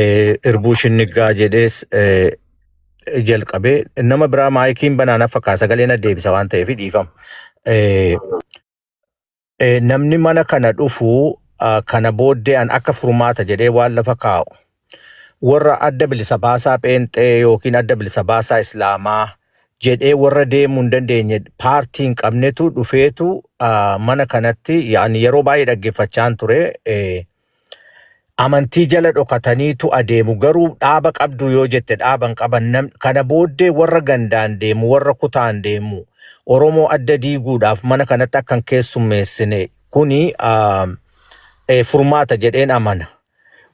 Irbushin niggaa jedhees jalqabee nama biraa maayikiin banaana fakkaata sagaleen deebisa waan ta'eef dhiifama. Namni mana kana dhufu kana booddee an akka furmaata jedhee waan lafa kaa'u. Warra adda bilisa baasaa pheenxee yookiin adda bilisa baasaa islaamaa jedhee warra deemuu hin dandeenye paartiin qabnetu dhufeetu mana kanatti yaani yeroo baay'ee dhaggeeffachaan ture. Amantii jala dhokataniitu adeemu garuu dhaaba qabdu yoo jette dhaaban qaban kana booddee warra gandaan deemu warra kutaan deemu Oromoo adda diiguudhaaf mana kanatti akkan keessummeessine kuni furmaata jedheen amana.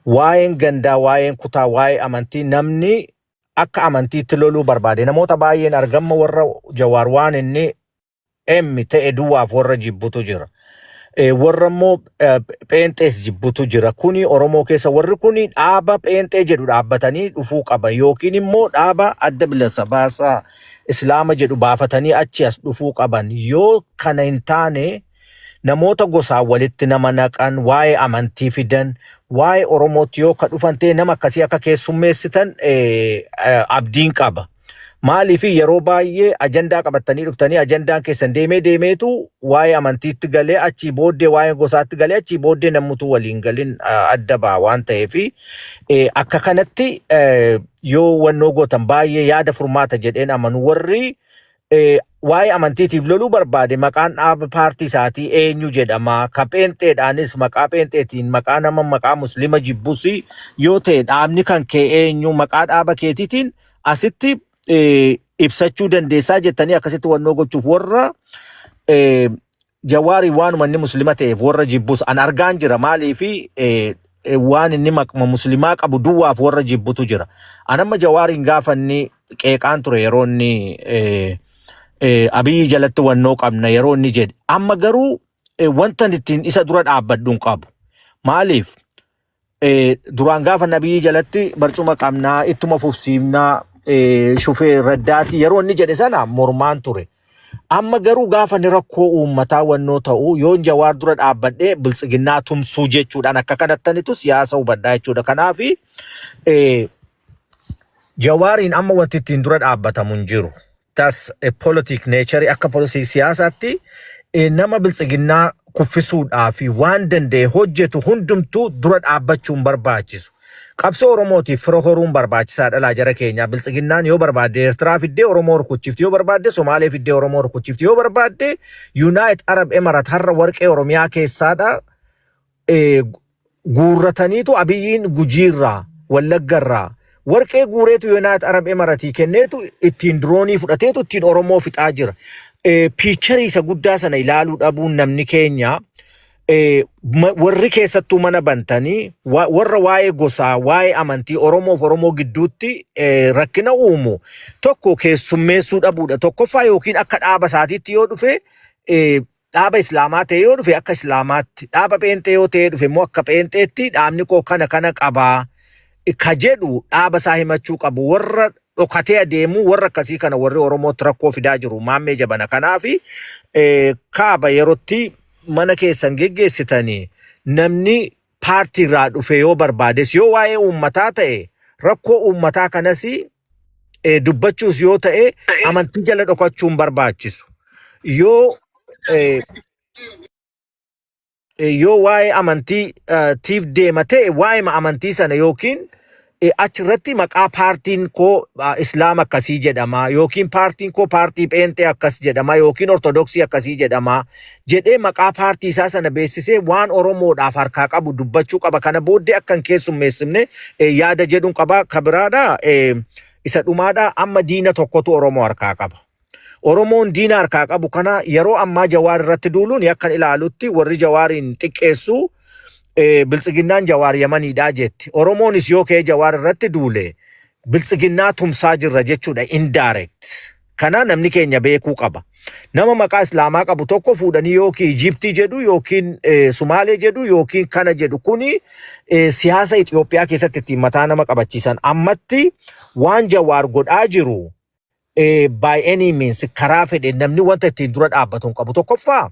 Waa'een gandaa waa'een kutaa waa'ee amantii namni akka amantiitti loluu barbaade namoota baay'een argamma warra Jawaar waan inni emmi ta'e duwwaaf warra jibbutu jira. Warra immoo pheenxees jibbutu jira. Kuni Oromoo keessa warri kuni dhaaba pheenxee jedhu dhaabbatanii dhufuu qaban yookiin immoo dhaaba adda bilisa baasaa islaama jedhu baafatanii achi as dhufuu qaban. Yoo kana hin taane namoota gosaan walitti nama naqan waa'ee amantii fidan waa'ee Oromootti yoo ka dhufan ta'e nama akkasii akka keessummeessitan abdiin qaba. Maaliif yeroo baay'ee ajandaa qabatanii dhuftanii ajandaan keessan deemeetu waa'ee amantiitti galee achii booddee waa'ee gosaatti galee achii booddee namutu waliin galin adda baa waan ta'eef akka kanatti yoo wannoo gootan baay'ee yaada furmaata jedheen amanu warri waa'ee amantiitiif loluu barbaade maqaan dhaaba paartii isaatii eenyu jedhama. Ka pheenxeedhaanis maqaa pheenxeetiin maqaa nama maqaa muslima jibbusi yoo ta'e dhaabni kan kee eenyu maqaa dhaaba keetiitiin asitti ibsachuu dandeessaa jettanii akkasitti wannoo gochuuf warra Jawaarii waanuma inni muslima ta'eef warra jibbus an argaan jira maaliif waan inni maqma muslimaa qabu duwwaaf warra jibbutu jira. Anamma Jawaariin gaafa inni qeeqaan ture yeroo inni Abiyyi jalatti wannoo qabna yeroo inni jedhe amma garuu wanta ittiin isa dura dhaabbadhuun qabu. Maaliif duraan gaafa Abiyyi jalatti barcuma qabnaa ittuma fufsiifnaa shufee raddaati yeroo inni jedhe sana mormaan ture. Amma garuu gaafa ni rakkoo uummataa wannoo ta'u yoo Jawaar dura dhaabbadhee biltsiginnaa tumsuu jechuudhaan akka kanattanitu siyaasa hubadhaa jechuudha. Kanaaf Jawaariin amma wanti ittiin dura dhaabbatamu hin jiru. Tas politic nature akka policy siyaasaatti nama biltsiginnaa kuffisuudhaaf waan danda'e hojjetu hundumtuu dura dhaabbachuun barbaachisu. Qabsoo Oromootiif fira horuun barbaachisaadha laa jara keenya. Biltsiginnaan yoo barbaadde Eertiraa fiddee Oromoo rukuchifti yoo barbaadde Somaalee fiddee Oromoo rukuchifti yoo barbaadde United Arab Emirates har'a warqee Oromiyaa keessaadha guurrataniitu Abiyyiin Gujiirraa Wallaggarraa warqee guureetu United Arab Emirates kenneetu ittiin droonii fudhateetu ittiin Oromoo fixaa jira. Piicharii isa guddaa sana ilaaluu dhabuun namni keenya warri keessattuu mana bantanii warra waa'ee gosaa waa'ee amantii Oromoof Oromoo gidduutti rakkina uumu tokko keessummeessuu dhabuudha. Tokkoffaa yookiin akka dhaaba isaatiitti yoo dhufe dhaaba islaamaa ta'e yoo dhufe akka islaamaatti dhaaba pheenxee yoo ta'e dhufe immoo akka pheenxeetti dhaabni koo kana qabaa ka jedhu dhaaba isaa himachuu qabu. Warra dhokatee adeemu warra akkasii kana warri Oromootti rakkoo fidaa jiru maammee jabana. Kanaaf kaaba yerootti mana keessan geggeessitanii namni paartii irraa dhufe yoo barbaades yoo waa'ee uummataa ta'e rakkoo uummataa kanas dubbachuus yoo ta'e amantii jala dhokachuun barbaachisu. Yoo waa'ee amantii tiif deema ta'e waa'ee amantii sana yookiin achirratti maqaa paartiin koo islaama akkasii jedhama yookiin paartiin koo paartii pheenxee akkas jedhama yookiin ortodoksii akkasii jedhama jedhee maqaa paartii isaa sana beeksisee waan Oromoodhaaf harkaa qabu dubbachuu qaba. Kana booddee akkan keessummeessifne yaada jedhuun qaba. Kabiraadha isa dhumaadha amma diina tokkotu Oromoo harkaa qaba. Oromoon diina harkaa qabu kana yeroo ammaa Jawaar irratti duuluun yakkan ilaalutti warri Jawaariin xiqqeessu biltsiginnaan Jawaar Yamaniidhaa jetti. Oromoonis yoo ka'e Jawaar irratti duule biltsiginnaa tumsaa jirra jechuudha indirect. Kana namni keenya beekuu qaba. Nama maqaa islaamaa qabu tokko fuudhanii yookiin Ijiptii jedhu yookiin Sumaalee jedhu yookiin kana jedhu kuni siyaasa Itoophiyaa keessatti ittiin mataa nama qabachiisan. Ammatti waan Jawaar godhaa jiru by any means karaa fedhe namni wanta ittiin dura dhaabbatu hin qabu. Tokkoffaa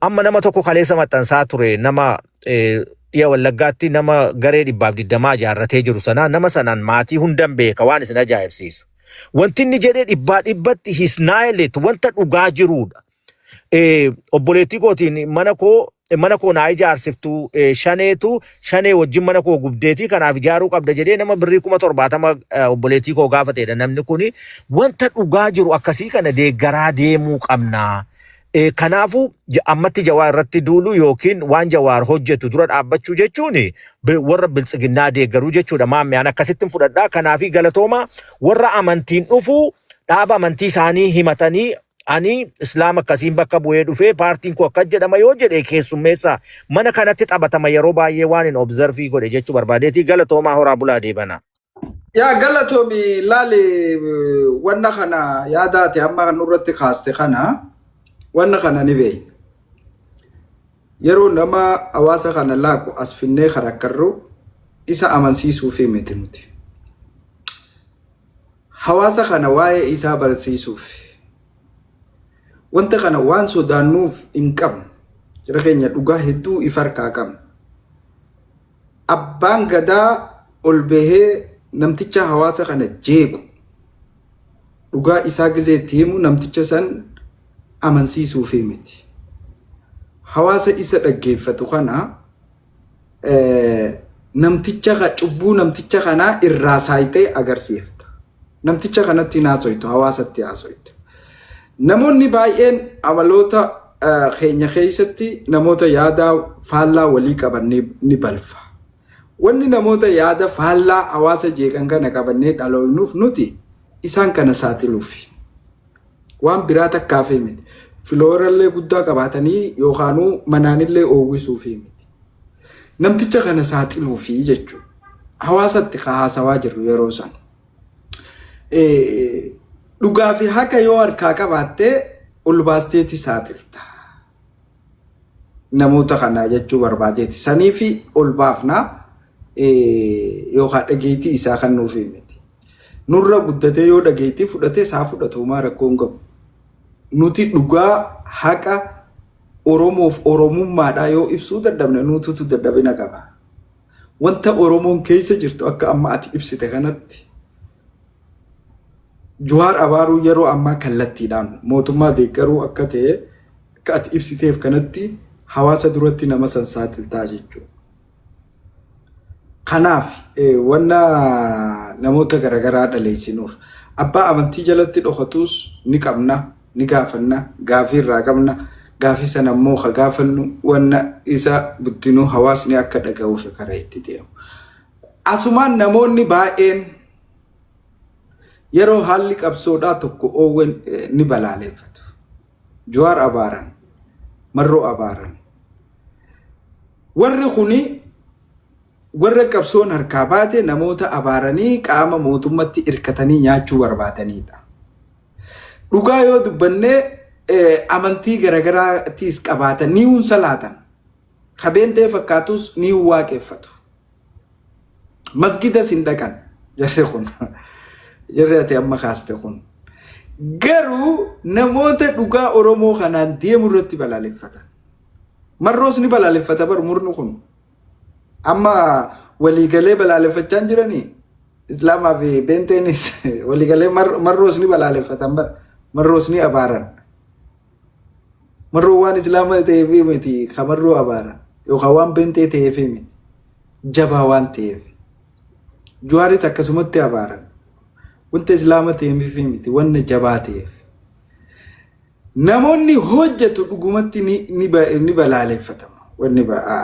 amma nama tokko kaleessa maxxansaa ture nama dhiya wallaggaatti nama garee 120 ijaarratee jiru sana nama sanaan maatii hundan beeka waan isin ajaa'ibsiisu. Wanti inni jedhee dhibbatti hisnaayileet wanta dhugaa jiruudha. Obboleettii kootiin mana koo naa ijaarsiftu shanee wajjin mana koo gubdeetii kanaaf ijaaruu qabda jedhee nama birrii 70,000 obboleettii koo gaafateedha. Namni kuni wanta dhugaa jiru akkasii kana deeggaraa deemuu qabna. Kanaafu ammatti Jawaar irratti duulu yookiin waan Jawaar hojjetu dura dhaabbachuu jechuun warra biltsiginnaa deeggaruu jechuudha. Maammiyaan akkasittiin fudhadhaa. Kanaafi galatooma warra amantiin dhufu dhaaba amantii isaanii himatanii ani Islaam akkasiin bakka bu'ee dhufee paartiin koo akka jedhama yoo jedhe keessummeessa mana kanatti taphatama yeroo baay'ee waan hin observii godhe jechuu barbaadeeti. Galatoomaa horaa bulaa deebana. Yaa galatoomi laali wanna kana yaadaate amma nurratti kaaste kana wanna kana ni beey. Yeroo nama hawaasa kana laaku as finnee karakkarru isa amansiisuuf miti nuti. Hawaasa kana waa'ee isaa barsiisuuf. Wanta kana waan sodaannuuf hin qabnu. Jira keenya dhugaa hedduu ifarkaa qabna. Abbaan gadaa ol bahee namticha hawaasa kana jeequ. Dhugaa isaa gizeetti himu namticha san amansiisuuf miti. Hawaasa isa dhaggeeffatu kana namticha cubbuu namticha kana irraa saayitee agarsiifta. Namticha kanatti naasoytu hawaasatti haasoytu. Namoonni baay'een amaloota keenya keessatti namoota yaada faallaa walii qaban ni balfa. Wanni namoota yaada faallaa hawaasa jeeqan kana qabannee dhaloonuuf nuti isaan kana saaxiluufi. Waan biraa takkaafee miti. Filoorallee guddaa qabaatanii yookaanuu manaanillee oowwisuufi miti. Namticha kana saaxiluufi jechuudha. Hawaasatti haasawaa jiru yeroo san. Dhugaa fi haqa yoo harkaa qabaattee ol baasteeti saaxilta. Namoota kana jechuu barbaadeeti. Sanii fi ol baafnaa yookaan dhageettii isaa kan nuuf himeti. Nurra guddatee yoo dhageettii fudhatee isaa fudhatu maa rakkoon qabu. Nuti dhugaa haqa Oromoof Oromummaadhaa yoo ibsuu dadhabne nututu dadhabina qaba. Wanta Oromoon keessa jirtu akka amma ati ibsite kanatti. Jawaar abaaruu yeroo amma kallattiidhaan mootummaa deeggaruu akka ta'e akka ati ibsiteef kanatti hawaasa duratti nama san saaxiltaa jechuudha. Kanaaf wanna namoota garagaraa dhaleessinuuf abbaa amantii jalatti dhokatus ni qabna ni gaafanna gaafii irraa qabna gaafii sana immoo ka gaafannu wanna isa buddinuu hawaasni akka dhaga'uuf karaa itti deemu. Asumaan namoonni baay'een yeroo haalli qabsoodhaa tokko oowwan ni balaaleffatu. Jawaar abaaran, marroo abaaran. Warri kuni warra qabsoon harkaa baate namoota abaaranii qaama mootummatti irkatanii nyaachuu barbaadanidha. Dhugaa yoo dubbannee amantii garagaraatiis qabaatan ni salaatan. Qabeentee fakkaatus ni waaqeffatu. Masgida sin dhaqan jarri kun. Jarri ati amma kaaste kun. Garuu namoota dhugaa Oromoo kanaan deemu irratti balaaleffatan. Marroos ni balaaleffata bar murnu kun. Amma waliigalee balaaleffachaa jiranii Islaamaa fi Benteenis waliigalee marroos ni balaaleffatan bar marroos ni abaaran. Marroo waan Islaamaa ta'eef miti kamarroo abaaran yookaan waan Bentee ta'eef miti jabaa waan ta'eef. Jawaaris akkasumatti abaaran. Wanta Islaamaa ta'eef miti wanna jabaa ta'eef. Namoonni hojjetu dhugumatti ni balaaleffatamu wanni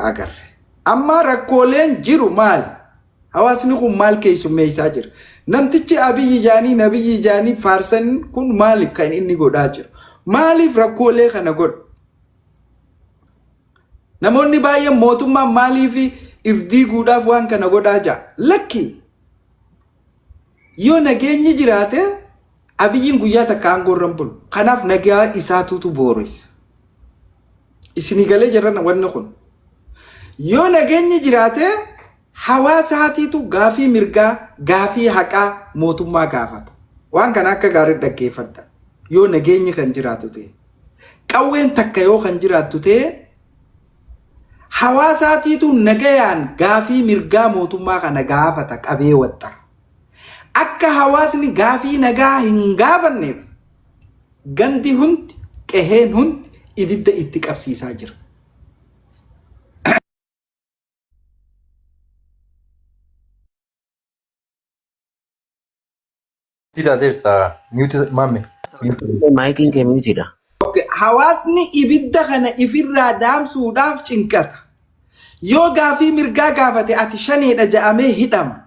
agarre. Amma rakkooleen jiru maal? Hawaasni kun maal keessummeessaa jira? Namtichi Abiyyi Jaanii Nabiyyi Jaanii faarsan kun maaliif kan inni godhaa jiru? Maaliif rakkoolee kana godhu? Namoonni baay'een mootummaan maaliif if diiguudhaaf waan kana godhaa jira? Lakki yoo nageenyi jiraate Abiyyiin guyyaa takka aangoorran bulu. Kanaaf nagaa isaatutu booressa. Isinii galee jiran wanni kun. Yoo nageenyi jiraate hawaasaatiitu gaafii mirgaa gaafii haqaa mootummaa gaafata. Waan kana akka gaarii dhaggeeffadha. Yoo nageenyi kan jiraatu ta'e. Qawween takka yoo kan jiraattu ta'e hawaasaatiitu nagayaan gaafii mirgaa mootummaa kana gaafata qabee waxa. Akka hawaasni gaafii nagaa hin gaafanneef gandi hundi qeheen hundi ibidda itti qabsiisaa jira. Tidak ada mute mame. Miking ke mute dah. Hawaasni ibidda kana ifirraa daamsuudhaaf cinkata. Yoo gaafii mirgaa gaafate ati shaneedha ja'amee hidhama.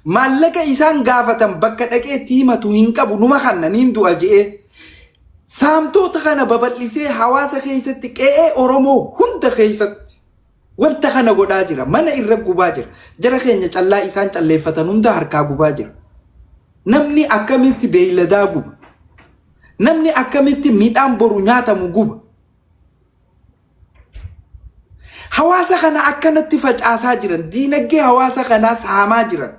Maallaqa isaan gaafatan bakka dhaqeetti himatu hin qabu numa kannaniin du'a je'ee. Saamtota kana babal'isee hawaasa keessatti qe'ee Oromoo hunda keessatti wanta kana godhaa jira. Mana irra gubaa jira. Jara keenya callaa isaan calleeffatan hunda harkaa gubaa jira. Namni akkamitti beeyladaa guba? Namni akkamitti midhaan boru nyaatamu guba? Hawaasa kana akkanatti facaasaa jiran, diinagdee hawaasa kanaa saamaa jiran.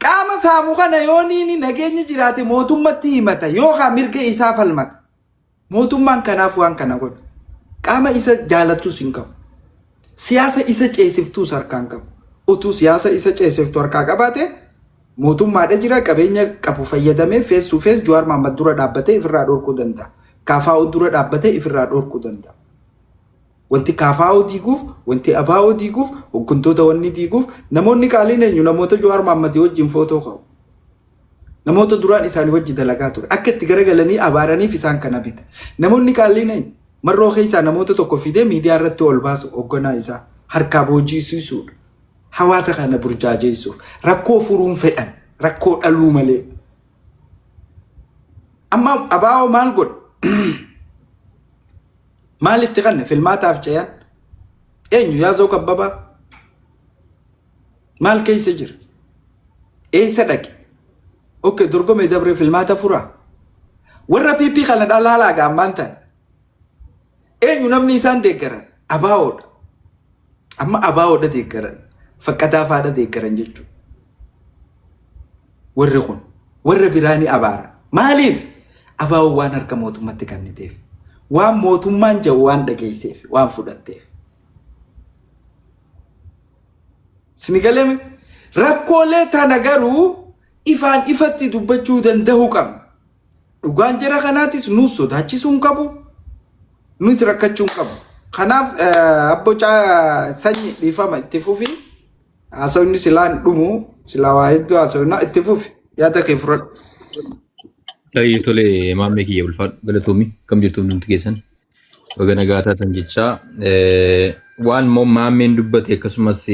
Qaama saamu kana yoo niini nageenya jiraate mootummatti himata yookaan mirga isaa falmata. Mootummaan kanaaf waan kana godha. Qaama isa jaalattus hin qabu. Siyaasa isa ceesiftuus harkaan qabu. Utuu siyaasa isa ceesiftu harkaa qabaate mootummaadha jira qabeenya qabu fayyadamee face to face Jawaar Mohaammed dura dhaabbatee ifirraa dhorkuu danda'a. KFO dura dhaabbatee ifirraa dhorkuu danda'a. Wanti KFO diiguuf, wanti ABO diiguuf, hooggantoota wanni diiguuf namoonni qaaliin eenyu namoota Jawaar Mohaammed wajjin footoo qabu. Namoota duraan isaanii wajjin dalagaa ture. Akka itti garagalanii abaaraniif isaan kana bita. Namoonni qaaliin eenyu marroo keessaa namoota tokko fidee miidiyaa irratti ol baasu hoogganaa isaa harkaa boojisiisuudha. Hawaasa kana burjaajeessuuf rakkoo furuun fedhan rakkoo dhaluu malee. Amma ABO maal godha? Maalitti kanne filmaataaf ce'an? Eenyu Yaazoo Kabbabaa? Maal keessa jira? Eessa dhaqe? Okke dorgomee dabree filmaata furaa? Warra PP kana dhalaalaa gaammaan ta'an. Eenyu namni isaan deeggaran? ABO'dha. Amma ABO'dha deeggaran. Fakkataa faadha deeggaran jechuudha. Warri kun warra biraanii abaara. Maaliif? ABO waan harka mootummatti kenniteef. Waan mootummaan jawu waan dhageesseef, waan fudhatteef. Sinigaleme rakkoolee tana garuu ifaan ifatti dubbachuu danda'uu qabna. Dhugaan jara kanaatis nuus sodaachisuu hin qabu. Nuus rakkachuu hin qabu. Kanaaf abbocaa sanyi dhiifama itti fufi. Haasawni silaan dhumu silaa waa hedduu haasawna itti fufi. Yaada kee fudhadhu. Tayyee tole maammee kiyya ulfaadhu galatoomii kam jirtu nuti keessan wagana gaataa tan jechaa waan maammeen dubbate akkasumas